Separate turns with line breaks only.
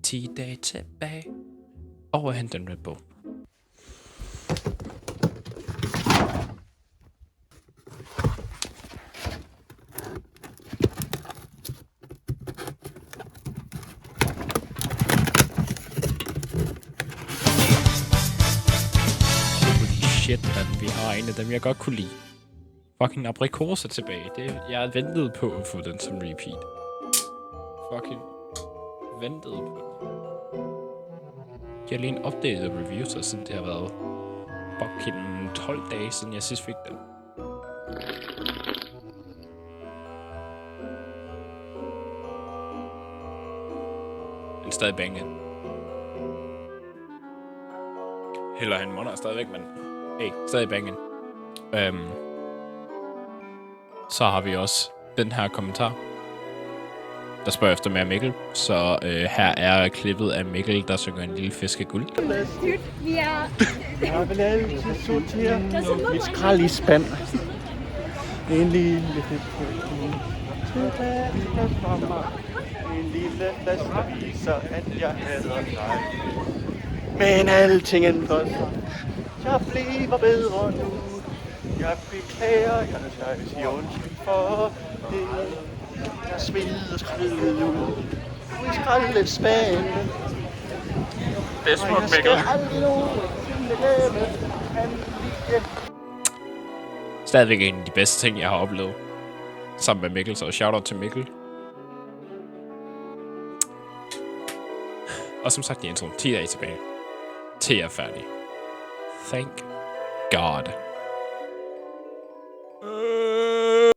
10 dage tilbage. Og hente en Red Bull. Shit, man, vi har en af dem, jeg godt kunne lide. Fucking aprikoser tilbage. Jeg ventede på at få den som repeat. Fucking ventede på den. Jeg har lige en updated review, så siden det har været fucking 12 dage siden jeg sidst fik den. Den er stadig banging. Heller en måned stadigvæk, men hey, stadig banging. Så har vi også den her kommentar, der spørger efter mere Mikkel. Så her er klippet af Mikkel, der synger en lille fisk af guld.
Dude, vi er...
Jeg vil altid sortere mit skrald i spand. En lille en lille flaske, der viser, at jeg hader dig. Men alting ændrer sig. Jeg bliver bedre nu. Jeg beklager, jeg siger undskyld for det. Jeg sveder skraldet ud. I skraldespanden.
Det er smukt, Mikkel. Stadigvæk en af de bedste ting, jeg har oplevet sammen med Mikkel, så shoutout til Mikkel. Og som sagt i introen, 10 dage tilbage. Til jeg er færdig. Thank God.